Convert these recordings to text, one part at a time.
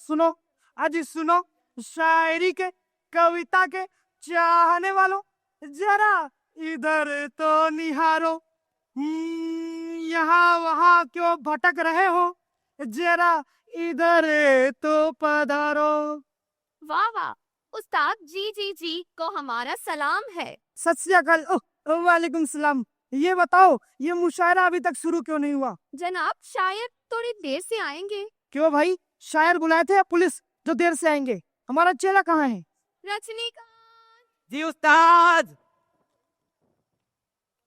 सुनो, आज सुनो शायरी के, कविता के चाहने वालों, जरा इधर तो निहारो। यहाँ वहाँ क्यों भटक रहे हो, जरा इधर तो पधारो। वाह वाह, उस्ताद जी जी जी को हमारा सलाम है। सत श्री अकाल। वालेकुम सलाम। ये बताओ, ये मुशायरा अभी तक शुरू क्यों नहीं हुआ? जनाब शायद थोड़ी देर से आएंगे। क्यों भाई, शायर बुलाए थे या पुलिस जो देर से आएंगे? हमारा चेला कहाँ है? रजनीकांत जी उस्ताद।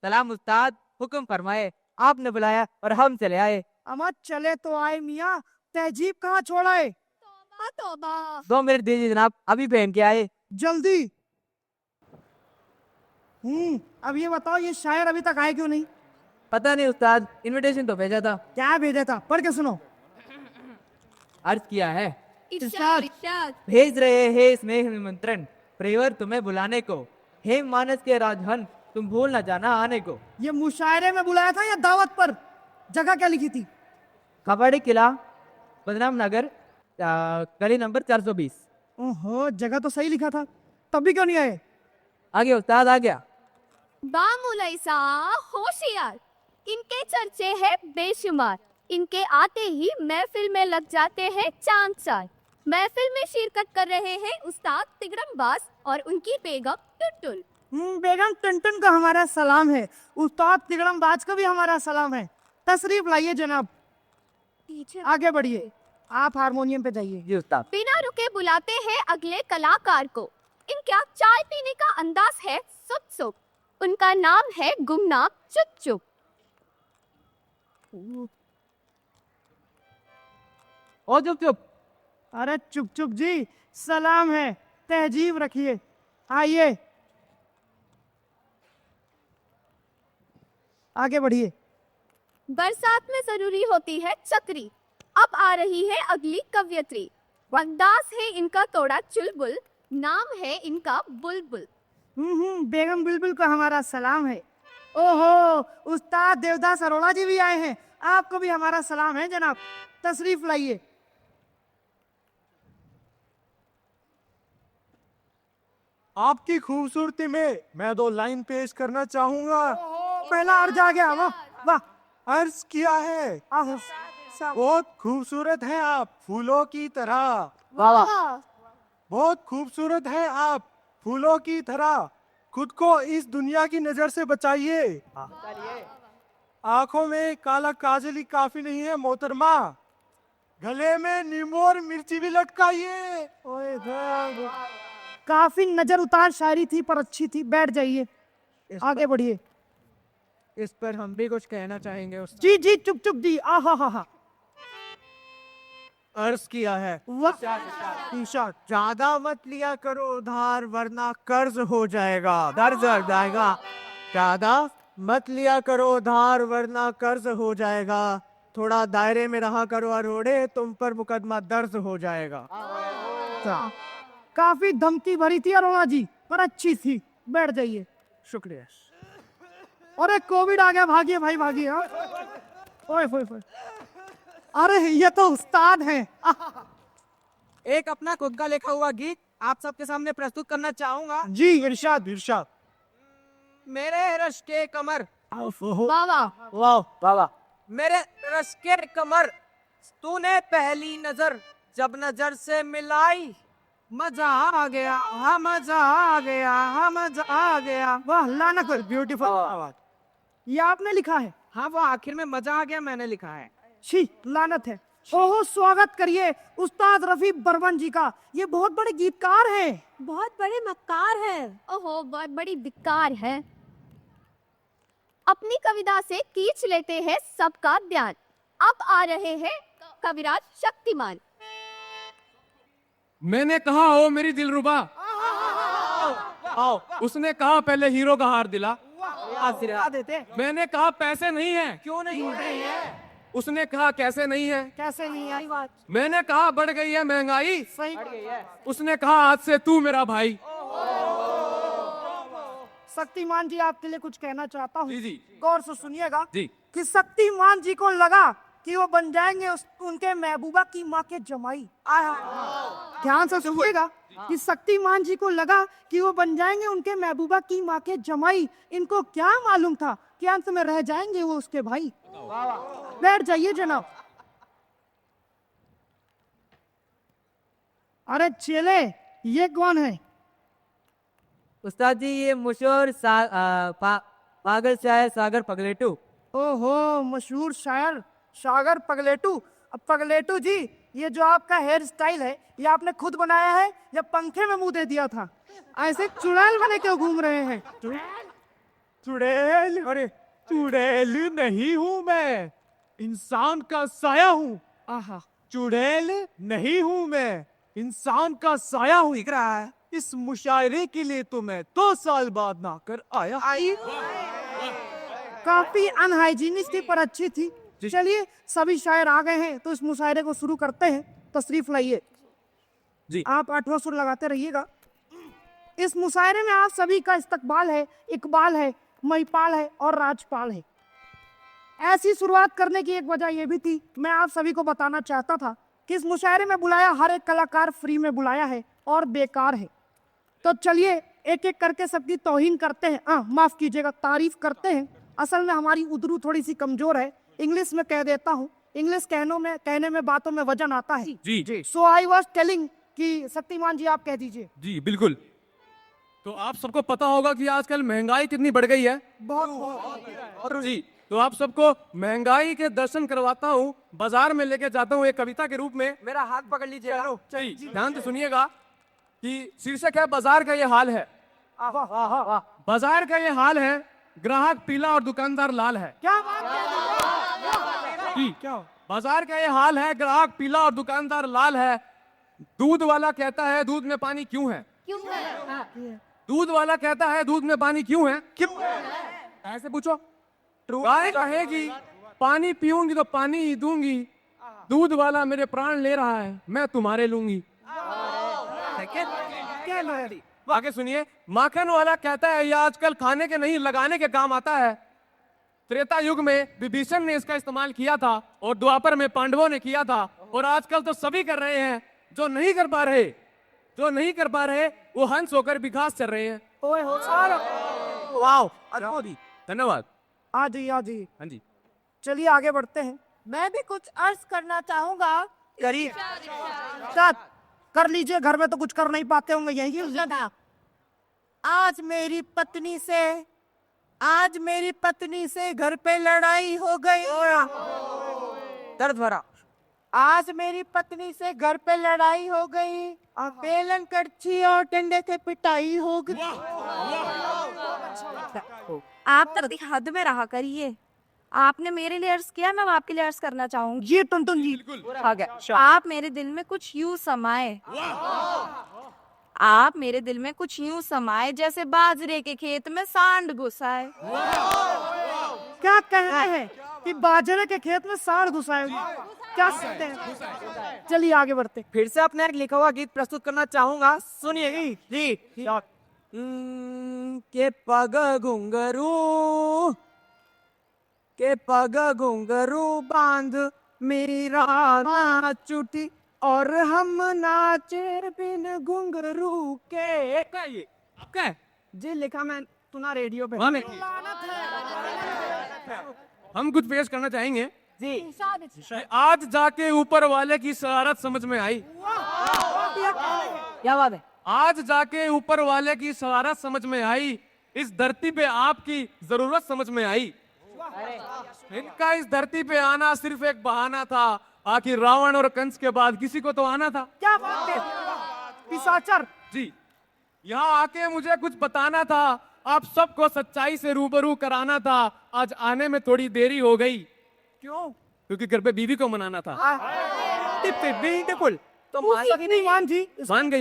सलाम उस्ताद, हुक्म फरमाए, आपने बुलाया और हम चले आए। अमर चले तो आए मियाँ, तहजीब कहाँ छोड़ा है? तौबा तौबा। 2 मिनट दीजिए जनाब, अभी पहन के आए। जल्दी। अब ये बताओ, ये शायर अभी तक आए क्यों नहीं? पता नहीं उस्ताद, इनविटेशन तो भेजा था। क्या भेजा था, पढ़ के सुनो। अर्ज किया है, इरशाद इरशाद। भेज रहे हैं स्नेह निमंत्रण, प्रेवर तुम्हें बुलाने को, हे मानस के राजहन, तुम भूल न जाना आने को। ये मुशायरे में बुलाया था या दावत पर? जगह क्या लिखी थी? कबाड़ी किला, बदनाम नगर, गली नंबर 420। ओहो, जगह तो सही लिखा था, तब भी क्यों नहीं आए? आ गया उस्ताद, आ गया। बामुलैसा होशियार, इनके चर्चे हैं बेशुमार, इनके आते ही महफिल में लग जाते हैं चांद चार। महफिल में शिरकत कर रहे हैं उस्ताद तिगड़मबाज और उनकी बेगम टुनटुन। बेगम टुनटुन को हमारा सलाम है, उस्ताद तिगड़मबाज को भी हमारा सलाम है। तशरीफ लाइए जनाब, आगे बढ़िए। आप हारमोनियम पे जाइए। जी उस्ताद। बिना रुके बुलाते हैं अगले कलाकार को। इनका चाय पीने का अंदाज है सुप सुप, उनका नाम है गुमनाम चुप चुप। ओ चुप चुप। अरे चुप चुप जी, सलाम है, तहजीब रखिए, आइए आगे बढ़िए। बरसात में जरूरी होती है छतरी, अब आ रही है अगली कवयत्री। अंदाज है इनका थोड़ा चुलबुल, नाम है इनका बुलबुल। बेगम बुलबुल को हमारा सलाम है। ओहो, उस्ताद देवदास अरोड़ा जी भी आए हैं, आपको भी हमारा सलाम है जनाब, तशरीफ लाइए। आपकी खूबसूरती में मैं 2 लाइन पेश करना चाहूंगा। पहला अर्ज आ गया, वाह वाह। अर्ज किया है, आहो, बहुत खूबसूरत हैं आप फूलों की तरह, वाह वाह। बहुत खूबसूरत हैं आप फूलों की तरह, खुद को इस दुनिया की नजर से बचाइए। आंखों में काला काजल ही काफी नहीं है मोहतरमा, गले में नींबू और मिर्ची भी लटकाइए। ओए वाह, काफी नजर उतार शायरी थी पर अच्छी थी, बैठ जाइए, आगे बढ़िए। इस पर हम भी कुछ कहना चाहेंगे उस्ताद। जी जी, चुप चुप जी, आहा हा हा। अर्ज किया है, वाह, इरशाद, ज्यादा मत लिया करो उधार वरना कर्ज हो जाएगा, कर्ज हो जाएगा। ज्यादा मत लिया करो उधार वरना कर्ज हो जाएगा, थोड़ा दायरे में रहा करो अरोड़े, तुम पर मुकदमा दर्ज हो जाएगा। काफी धमकी भरी थी अरोड़ा जी, पर अच्छी थी, बैठ जाइए। शुक्रिया। अरे कोविड आ गया, भागिए भाई भागिए। हाँ? ओए ओए ओए, अरे ये तो उस्ताद हैं। एक अपना खुद का लिखा हुआ गीत आप सबके सामने प्रस्तुत करना चाहूंगा। जी इरशाद इरशाद। मेरे रश के कमर, वाह वाह। वाह वाह वाह। मेरे रश के कमर, तूने पहली नजर जब नजर से मिलाई, मजा आ गया, हाँ मजा आ गया, हाँ मजा आ गया। वाह, लानत है, ब्यूटीफुल आवाज। ये आपने लिखा है? हाँ वो आखिर में मजा आ गया मैंने लिखा है। छी, लानत है। ओहो, स्वागत करिए उस्ताद रफी बर्मन जी का, ये बहुत बड़े गीतकार हैं। बहुत बड़े मक्कार हैं। ओहो, बहुत बड़ी धिक्कार है। अपनी कविता से खींच लेते हैं सबका ध्यान। अब आ रहे हैं कविराज शक्तिमान। मैंने कहा ओ मेरी दिलरुबा, आओ। उसने कहा पहले हीरो का हार दिला। देते मैंने कहा पैसे नहीं है। क्यों नहीं है? उसने कहा कैसे नहीं है। कैसे नहीं आई बात? मैंने कहा बढ़ गई है महंगाई। सही। उसने कहा आज से तू मेरा भाई। शक्तिमान जी, आपके लिए कुछ कहना चाहता हूँ, जी जी गौर से सुनिएगा। जी। कि शक्तिमान जी को लगा कि वो बन जाएंगे उनके महबूबा की माँ के जमाई। ध्यान से सुनिएगा कि शक्तिमान जी को लगा कि वो बन जाएंगे उनके महबूबा की माँ के जमाई। इनको क्या मालूम था कि अंत में रह जाएंगे वो उसके भाई। बैठ जाइए जनाब। अरे चेले, ये कौन है? उस्ताद जी ये मशहूर पागल शायर सागर पगलेटू। ओहो, मशहूर शायर सागर पगलेटू। अब पगलेटू जी, ये जो आपका हेयर स्टाइल है ये आपने खुद बनाया है या पंखे में मुंह दे दिया था? ऐसे चुड़ैल बने क्यों घूम रहे हैं? चुड़ैल? अरे चुड़ैल नहीं हूँ मैं, इंसान का साया हूँ। आहा, चुड़ैल नहीं हूँ मैं, इंसान का साया हूँ। दिख रहा है। इस मुशायरे के लिए तो मैं 2 साल बाद ना कर आया। काफी अनहाइजीनिक थी पर अच्छी थी। चलिए, सभी शायर आ गए हैं तो इस मुशायरे को शुरू करते हैं। तशरीफ लाइए जी। आप 8वां सुर लगाते रहिएगा। इस मुशायरे में आप सभी का इस्तकबाल है, इकबाल है, महिपाल है और राजपाल है। ऐसी शुरुआत करने की एक वजह यह भी थी, मैं आप सभी को बताना चाहता था कि इस मुशायरे में बुलाया हर एक कलाकार फ्री में बुलाया है और बेकार है। तो चलिए एक एक करके सबकी तौहीन करते हैं, माफ कीजिएगा, तारीफ करते हैं। असल में हमारी उर्दू थोड़ी सी कमजोर है, इंग्लिश में कह देता हूँ। इंग्लिश कहने में बातों में वजन आता है। जी जी सो आई वाज टेलिंग कि शक्तिमान जी आप कह दीजिए। जी बिल्कुल। तो आप सबको पता होगा कि आजकल महंगाई कितनी बढ़ गई है। बहुत जी, तो आप सबको महंगाई के दर्शन करवाता हूँ, बाजार में लेके जाता हूँ एक कविता के रूप में। मेरा हाथ पकड़ लीजिए। जी, ध्यान से सुनिएगा कि शीर्षक है बाजार का ये हाल है। बाजार का ये हाल है, ग्राहक पीला और दुकानदार लाल है। क्या बात है? जी, बाजार का ये हाल है, ग्राहक पीला और दुकानदार लाल है। दूध वाला कहता है दूध में पानी क्यों है? दूध वाला कहता है दूध में पानी क्यों है? ऐसे पूछो। गाय कहेगी पानी पीऊंगी तो पानी ही दूंगी, दूध वाला मेरे प्राण ले रहा है, मैं तुम्हारे लूंगी। आगे सुनिए। माखन वाला कहता है ये आजकल खाने के नहीं लगाने के काम आता है। त्रेता युग में विभीषण ने इसका इस्तेमाल किया था और द्वापर में पांडवों ने किया था, और आजकल तो सभी कर रहे हैं। जो नहीं कर पा रहे वो हंस होकर विकास चल रहे हैं। ओए हो वाह, धन्यवाद। आ जाइए। हाँ जी। चलिए आगे बढ़ते हैं। मैं भी कुछ अर्ज करना चाहूंगा। करिए, कर लीजिए, घर में तो कुछ कर नहीं पाते होंगे, यही आज मेरी पत्नी से घर पे लड़ाई हो गई। दर्द भरा। आज मेरी पत्नी से घर पे लड़ाई हो गई, बेलन कड़छी और डंडे से पिटाई हो गई। आप तो हद में रहा करिए। आपने मेरे लिए अर्ज किया, मैं आपके लिए अर्ज करना चाहूंगी। जी टुनटुन जी, आ गया। आप मेरे दिल में कुछ यूं समाए, आप मेरे दिल में कुछ यूं समाए जैसे बाजरे के खेत में सांड घुसाए। क्या कह रहे हैं कि बाजरे के खेत में सांड घुसाए? क्या सकते हैं? चलिए आगे बढ़ते। फिर से अपना एक लिखा हुआ गीत प्रस्तुत करना चाहूंगा, सुनिए जी। के पग घुंघरू बांध मेरा नाच उठी और हम नाचे बिन घुंघरू के। आपका है? जी लिखा मैं सुना रेडियो पे। वहाँ में हम कुछ पेश करना चाहेंगे जी। आज जाके ऊपर वाले की शरारत समझ में आई। क्या बात है? आज जाके ऊपर वाले की शरारत समझ में आई, इस धरती पे आपकी जरूरत समझ में आई। इनका इस धरती पे आना सिर्फ एक बहाना था, आखिर रावण और कंस के बाद किसी को तो आना था। क्या बात है? पिशाचर जी, यहाँ आके मुझे कुछ बताना था, आप सबको सच्चाई से रूबरू कराना था। आज आने में थोड़ी देरी हो गई। क्यों? क्योंकि घर पे बीवी को मनाना था। बिल्कुल। तो शक्तिमान जी,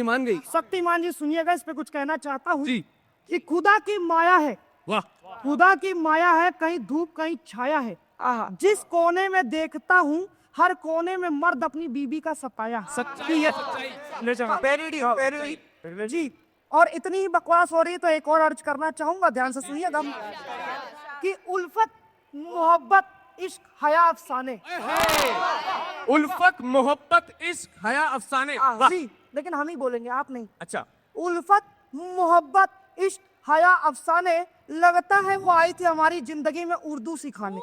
मान गई। शक्तिमान जी सुनिएगा, इस पे कुछ कहना चाहता हूँ जी। कि खुदा की माया है, वाह, खुदा की माया है, कहीं धूप कहीं छाया है। जिस कोने में देखता हूँ हर कोने में मर्द अपनी बीबी का सताया। सच्चाई है, सच्चाई। जी, और इतनी ही बकवास हो रही है तो एक और अर्ज करना चाहूंगा, ध्यान से सुनिएगा कि उल्फत, मोहब्बत इश्क हया अफसाने। उल्फत मोहब्बत इश्क हया अफसाने। वाह। जी, लेकिन हम ही बोलेंगे, आप नहीं। अच्छा, उल्फत मोहब्बत इश्क हया अफसाने, लगता है वो आई थी हमारी जिंदगी में उर्दू सिखाने।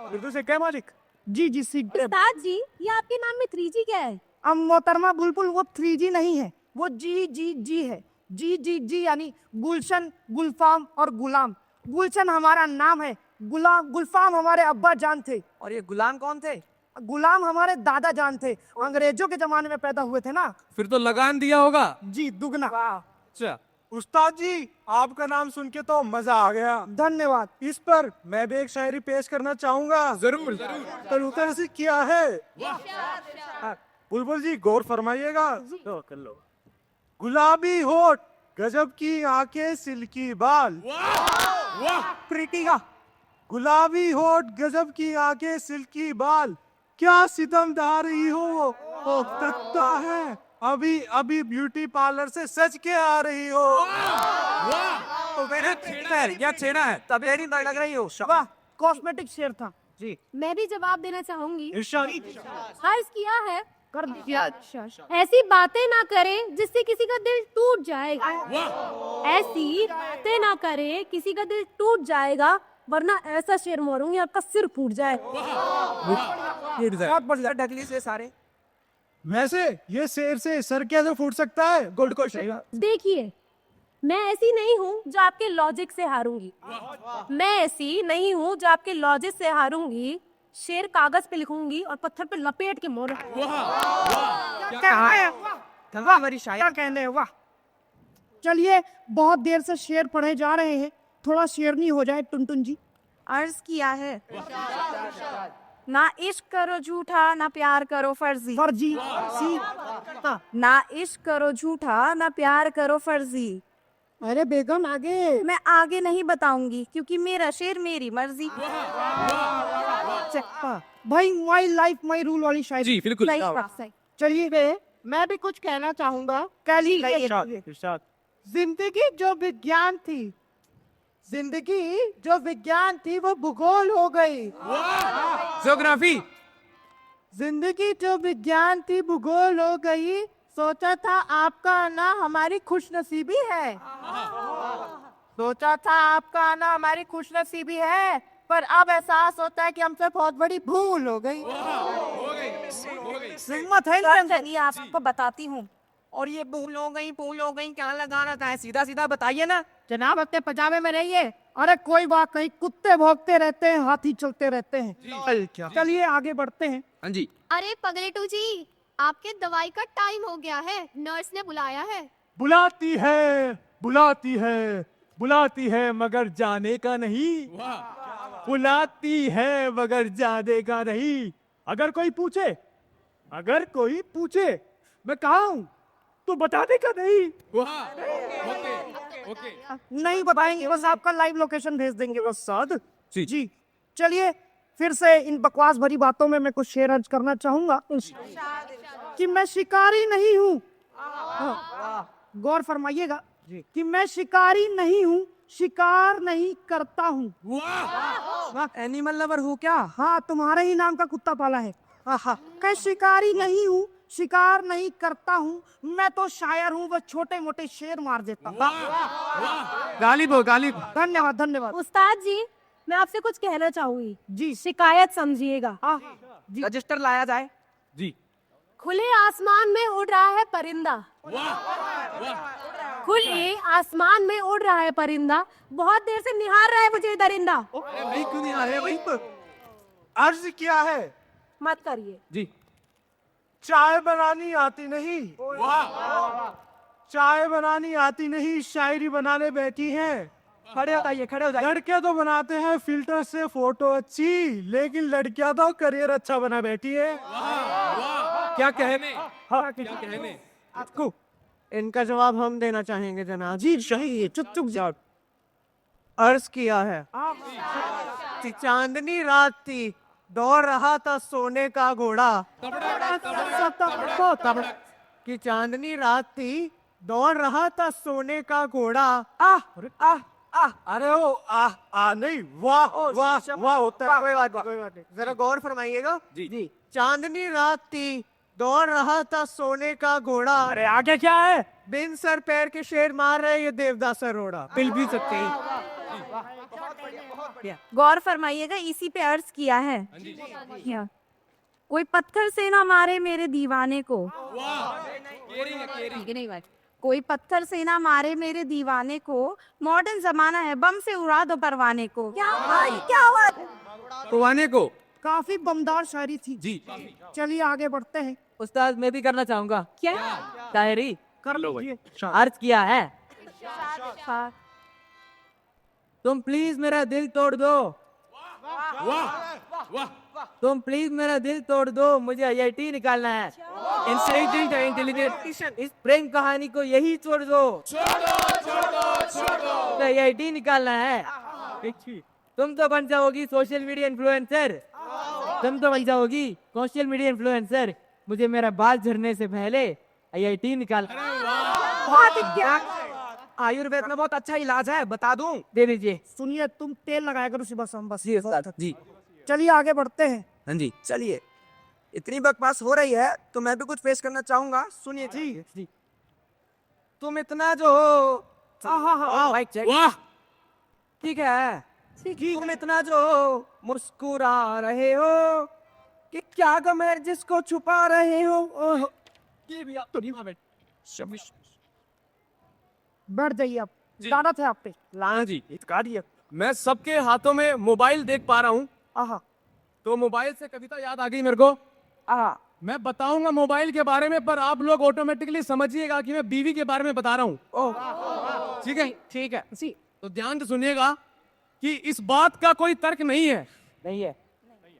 उर्दू से क्या मालिक? जी जी सीख गए। उस्ताद जी, ये आपके नाम में 3G क्या है? अब मोहतरमा बुलबुल, वो 3G नहीं है, वो जी है। जी यानी गुलशन, गुलफाम और गुलाम। गुलशन हमारा नाम है, गुलफाम हमारे अब्बा जान थे, और ये गुलाम कौन थे? गुलाम हमारे दादा जान थे। अंग्रेजों के जमाने में पैदा हुए थे ना। फिर तो लगान दिया होगा। जी दुगना। अच्छा, उस्ताद जी, आपका नाम सुन के तो मजा आ गया। धन्यवाद। इस पर मैं भी एक शायरी पेश करना चाहूंगा। जरूर जरूर। कबूतर से किया है। बुलबुल जी गौर फरमाइएगा। कर लो। गुलाबी होठ, गजब की आंखें, सिल्की बाल। प्रीति का गुलाबी होठ, गजब की आंखें, सिल्की बाल, क्या सितमदार ही हो सकता है, अभी अभी ब्यूटी पार्लर से सच के आ रही हो। तो मेरे या छेड़ा है, तब यही लग रही हो। वाह, कॉस्मेटिक शेर था। मैं भी जवाब देना चाहूंगी। इरशाद। अर्ज किया है, कर दिया। ऐसी बातें ना करें जिससे किसी का दिल टूट जाएगा। ऐसी बातें ना करें, किसी का दिल टूट जाएगा, वरना ऐसा शेर मारूंगी आपका सिर फूट जाए। बहुत बढ़िया, ढकली से सारे। वैसे ये शेर से सर कैसे फूट सकता है? गोल्ड को देखिए, मैं ऐसी नहीं हूँ जो आपके लॉजिक से हारूंगी। मैं ऐसी नहीं हूँ जो आपके लॉजिक से हारूंगी। शेर कागज पे लिखूंगी और पत्थर पे लपेट के मोड़। वाह मेरी शायर, क्या कहने हैं, वाह। चलिए, बहुत देर से शेर पढ़े जा रहे हैं, थोड़ा शेरनी हो जाए टुनटुन जी। अर्ज किया है, ना इश्क करो झूठा, ना प्यार करो फर्जी। फर्जी सी। ना इश्क करो झूठा, ना प्यार करो फर्जी। अरे बेगम आगे। मैं आगे नहीं बताऊंगी क्योंकि मेरा शेर मेरी मर्जी। भाई माई लाइफ माई रूल वाली शायरी। जी बिल्कुल। चलिए, मैं भी कुछ कहना चाहूंगा। इरशाद। जिंदगी जो विज्ञान थी, जिंदगी जो विज्ञान थी, वो भूगोल हो गई। ज्योग्राफी। जिंदगी जो विज्ञान थी, भूगोल हो गई। सोचा था आपका आना हमारी खुशनसीबी है। सोचा था आपका आना हमारी खुशनसीबी है, पर अब एहसास होता है कि हमसे बहुत बड़ी भूल हो गई। हिम्मत है तो चलिए आपको बताती हूँ। और ये भूल हो गई क्या लगाना था? सीधा सीधा बताइए ना। जनाब, अपने पजामे में रहिए। अरे कोई बात नहीं, कुत्ते भौंकते रहते हैं, हाथी चलते रहते हैं। चलिए आगे बढ़ते हैं। हाँ जी। अरे पगलेटू जी, आपके दवाई का टाइम हो गया है, नर्स ने बुलाया है। बुलाती है, बुलाती है, बुलाती है मगर जाने का नहीं। बुलाती है मगर जाने का नहीं। अगर कोई पूछे मैं कहाँ हूँ तो बताने का नहीं। ओके। नहीं बताएंगे, बस आपका लाइव लोकेशन भेज देंगे बस साद। जी। जी चलिए, फिर से इन बकवास भरी बातों में मैं कुछ शेर अर्ज करना चाहूंगा कि मैं शिकारी नहीं हूँ। गौर फरमाइएगा कि मैं शिकारी नहीं हूँ, शिकार नहीं करता हूँ। एनिमल लवर हूँ क्या? हाँ, तुम्हारे ही नाम का कुत्ता पाला है। मैं शिकारी नहीं हूँ, शिकार नहीं करता हूँ, मैं तो शायर हूँ, वो छोटे मोटे शेर मार देता हूँ। गालिब हो, गालिब। धन्यवाद धन्यवाद। उस्ताद जी, मैं आपसे कुछ कहना चाहूंगी। जी शिकायत समझिएगा। रजिस्टर लाया जाए। जी। खुले आसमान में उड़ रहा है परिंदा। खुले आसमान में उड़ रहा है परिंदा, बहुत देर से निहार रहा है मुझे दरिंदा। भाई क्यों नहीं आ रहे भाई? अर्ज क्या है? मत करिए। जी। चाय बनानी आती नहीं। चाय बनानी आती नहीं, शायरी बनाने बैठी हैं। खड़े हो जाइए। लड़के तो बनाते हैं फिल्टर से फोटो अच्छी, लेकिन लड़कियां तो करियर अच्छा बना बैठी है। क्या कहने? हाँ, क्या कहने? आपको इनका जवाब हम देना चाहेंगे जनाब। जी सही, चुप जाओ। अर्ज किया है कि चांदनी रात थी, दौड़ रहा था सोने का घोड़ा। कि चांदनी रात थी, दौड़ रहा था सोने का घोड़ा। अरे ओ नहीं, वाह वाह वाह होता है। कोई बात नहीं, जरा गौर फरमाइएगा। जी। चांदनी रात थी, दौड़ रहा था सोने का घोड़ा। अरे आगे क्या है? बिन सर पैर के शेर मार रहे ये देवदास रोड़ा। पिल भी सकते हैं। गौर फरमाइएगा, इसी पे अर्ज किया है। या, कोई पत्थर से ना मारे मेरे दीवाने को। नहीं भाई, कोई पत्थर से ना मारे मेरे दीवाने को, मॉडर्न जमाना है, बम से उड़ा दो परवाने को। क्या भाई, क्या हुआ? पुराने को। काफी बमदार शायरी थी। जी। चलिए आगे बढ़ते हैं। उस्ताद मैं भी करना चाहूंगा। क्या? शायरी कर लीजिए। अर्ज किया है। हाँ। तुम प्लीज मेरा दिल तोड़ दो। तुम प्लीज मेरा दिल तोड़ दो, मुझे आईआईटी निकालना है। इंटेलिजेंट इस प्रेम कहानी को यही छोड़ दो। आईआईटी निकालना है। तुम तो बन जाओगी सोशल मीडिया इन्फ्लुएंसर। मुझे मेरा बाल झड़ने से पहले आईआईटी निकाल। आयुर्वेद में बहुत अच्छा इलाज है, बता दूं? दे दीजिए। सुनिए, तुम तेल लगाया करो सुबह शाम बस। जी उस्ताद जी। चलिए आगे बढ़ते हैं। हाँ जी चलिए। इतनी बकवास हो रही है तो मैं भी कुछ पेश करना चाहूंगा, सुनिए जी। तुम इतना जो माइक चेक। वाह। ठीक है। तुम इतना जो मुस्कुरा रहे हो कि क्या गम है जिसको छुपा रहे हो। ये भी आप तो नहीं बैठ। बैठ जाइए आप। ज्यादा थे आप पे। लाना जी। मैं सबके हाथों में मोबाइल देख पा रहा हूँ, आहा तो मोबाइल से कविता याद आ गई मेरे को। आहा। मैं बताऊंगा मोबाइल के बारे में, पर आप लोग ऑटोमेटिकली समझिएगा कि मैं बीवी के बारे में बता रहा हूँ। ठीक है? ठीक है जी। तो ध्यान से सुनिएगा कि इस बात का कोई तर्क नहीं है। नहीं है।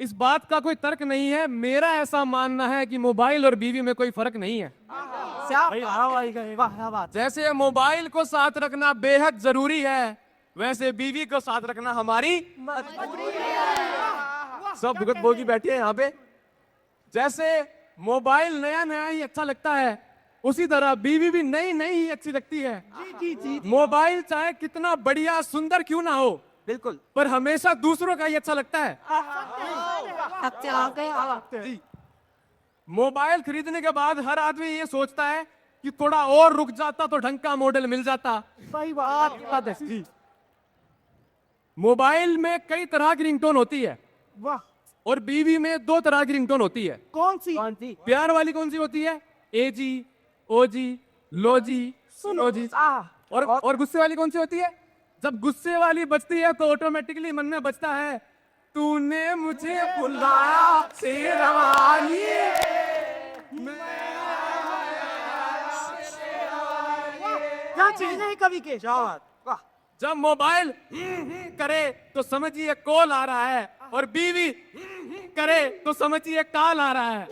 इस बात का कोई तर्क नहीं है। मेरा ऐसा मानना है कि मोबाइल और बीवी में कोई फर्क नहीं है। जैसे मोबाइल को साथ रखना बेहद जरूरी है, वैसे बीवी को साथ रखना हमारी सब भुगत भोगी बैठी है यहाँ पे। जैसे मोबाइल नया नया ही अच्छा लगता है, उसी तरह बीवी भी नई नई ही अच्छी लगती है। मोबाइल चाहे कितना बढ़िया सुंदर क्यों ना हो, बिल्कुल, पर हमेशा दूसरों का ही अच्छा लगता है। जी। मोबाइल खरीदने के बाद हर आदमी ये सोचता है कि थोड़ा और रुक जाता तो ढंग का मॉडल मिल जाता। सही बात है। जी। मोबाइल में कई तरह की रिंगटोन होती है, वाह। और बीवी में 2 तरह की रिंगटोन होती है। कौन सी? प्यार वाली कौन सी होती है? एजी, ओजी, लोजी, सुनोजी। और गुस्से वाली कौन सी होती है? जब गुस्से वाली बजती है तो ऑटोमेटिकली मन में बजता है, तूने मुझे बुलाया शेरवानी। क्या चीज है कवि के? जब मोबाइल करे तो समझिए कॉल आ रहा है, और बीवी करे तो समझिए कॉल आ रहा है।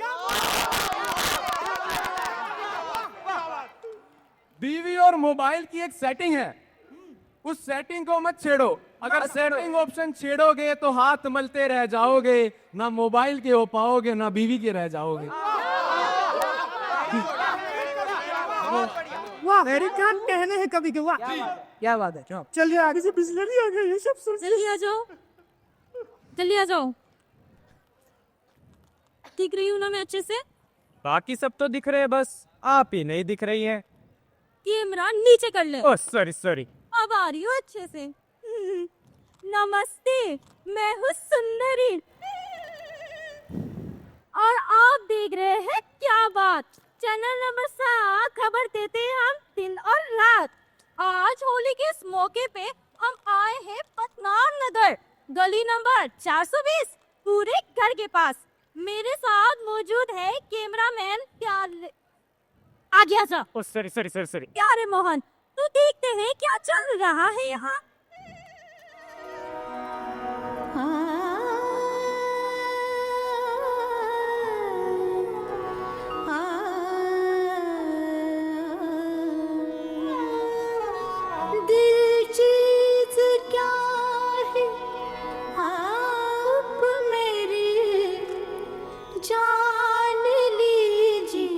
बीवी और मोबाइल की एक सेटिंग है, उस सेटिंग को मत छेड़ो। अगर सेटिंग ऑप्शन छेड़ोगे तो हाथ मलते रह जाओगे, ना मोबाइल के हो पाओगे ना बीवी के रह जाओगे। वाह, मेरे क्या कहने हैं कवि के। वाह, क्या बात है। चलिए आगे से बिस्लरी आ गई, ये सब सुन। जल्दी आ जाओ, जल्दी आ जाओ। दिख रही हूँ ना मैं अच्छे से? बाकी सब तो दिख रहे हैं, बस आप ही नहीं दिख रही हैं। कैमरा नीचे कर ले। Oh sorry. अब आ रही हूँ अच्छे से। नमस्ते, मैं हूँ सुंदरी और आप देख रहे हैं क्या बात, चैनल नंबर 7। खबर देते हैं हम दिन और रात। आज होली के इस मौके पे हम आए हैं पतनाम नगर, गली नंबर 420, पूरे घर के पास। मेरे साथ मौजूद है कैमरामैन आगे आ जा। Oh sorry. प्यारे मोहन, तो देखते हैं क्या चल रहा है यहाँ। दिल चीज क्या है आप मेरी जान लीजिए।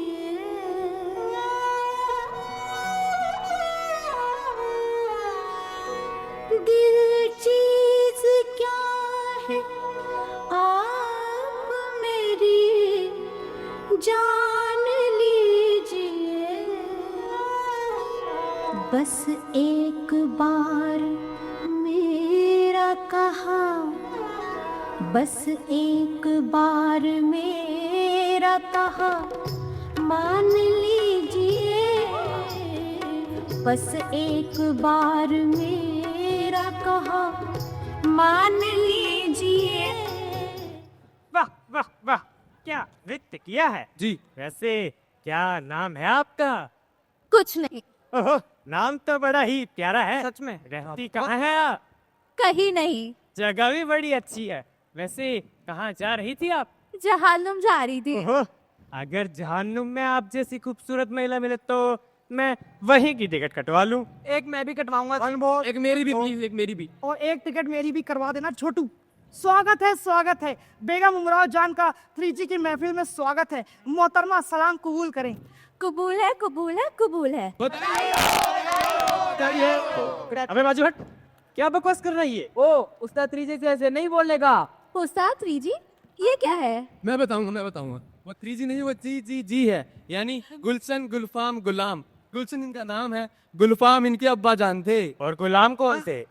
बस एक बार मेरा कहा, बस एक बार मेरा कहा मान लीजिए, बस एक बार मेरा कहा मान लीजिए। वाह वाह वाह, क्या नृत्य किया है। जी। वैसे क्या नाम है आपका? कुछ नहीं, ओहो, नाम तो बड़ा ही प्यारा है। सच में रहती कहाँ है आप? कहीं नहीं, जगह भी बड़ी अच्छी है। वैसे कहाँ जा रही थी आप? जहन्नुम जा रही थी। ओहो, अगर जहन्नुम में आप जैसी खूबसूरत महिला मिले तो मैं वहीं की टिकट कटवा लूं। एक मैं भी कटवाऊंगा। एक मेरी भी प्लीज, एक मेरी भी। और एक टिकट मेरी भी करवा देना छोटू। स्वागत है बेगम उमराव जान का 3G की महफिल में स्वागत है। मोहतरमा सलाम कबूल करें। कबूल है, कबूल है, कबूल है। अबे बाजू हट, क्या बकवास कर रही है? ओ उस्ताद त्रिजी से ऐसे नहीं बोलने का। उस्ताद 3G ये क्या है? मैं बताऊंगा। वो 3G नहीं, वो जी है, यानी गुलशन गुलफाम गुलाम। गुलशन इनका नाम है, गुलफाम इनके अब्बा जान थे। और गुलाम कौन थे?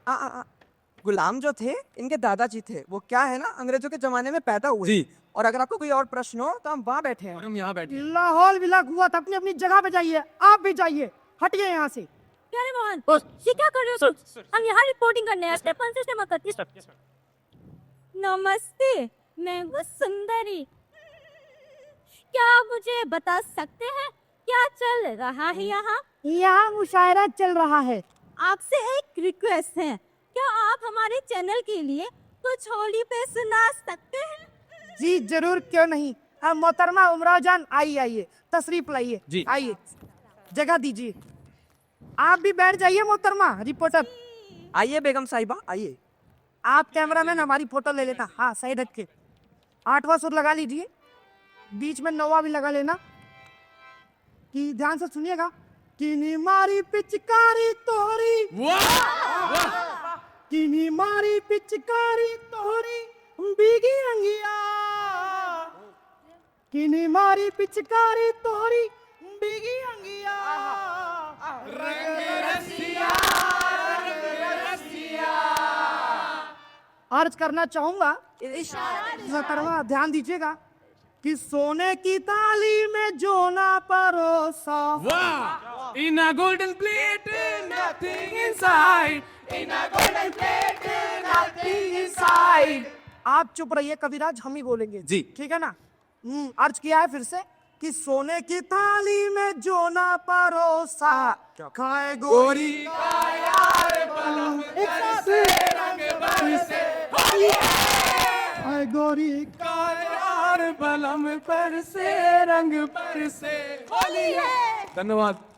गुलाम जो थे इनके दादाजी थे। वो क्या है ना, अंग्रेजों के जमाने में पैदा हुए। जी। और अगर आपको कोई और प्रश्न हो तो हम वहाँ बैठे हैं। और हम यहाँ बैठे। लाहौल विलाक हुआ था, अपनी अपनी जगह पे जाइए। आप भी जाइए, हटिए यहाँ से। क्या रे मोहन, ये क्या कर रहे हो? हम यहाँ रिपोर्टिंग करने आए थे। पंच से मत करती। नमस्ते, मैं हूँ सुंदरी। क्या आप मुझे बता सकते हैं क्या चल रहा है यहाँ? यहाँ मुशायरा चल रहा है। आपसे एक रिक्वेस्ट है, क्या आप हमारे चैनल के लिए कुछ होली पे सुना सकते हैं? जी जरूर, क्यों नहीं। हम मोहतरमा उमराव जान आइए तशरीफ लाइए। जी। आइए, जगह दीजिए। आप भी बैठ जाइए मोहतरमा रिपोर्टर। आइए बेगम साहिबा आइए। आप कैमरामैन हमारी फोटो ले लेना। हाँ, सही रख के 8वां सुर लगा लीजिए, बीच में 9वां भी लगा लेना। कि ध्यान से सुनिएगा। किनी मारी पिचकारी तोरी, किनी मारी पिचकारी तोरी भीगी अंगिया, किनी मारी पिचकारी तोरी भीगी अंगिया। अर्ज करना चाहूंगा, मोहतरमा ध्यान दीजिएगा कि सोने की थाली में जो ना परोसा, वाह! In a golden plate, nothing inside. In a golden plate, nothing inside. आप चुप रहिए कविराज, हम ही बोलेंगे। जी। ठीक है ना। अर्ज किया है फिर से कि सोने की थाली में जो ना परोसा, खाए गोरी का यार बलम से रंग बरसे, खाए गोरी का यार बलम पर से रंग पर से होली है। धन्यवाद।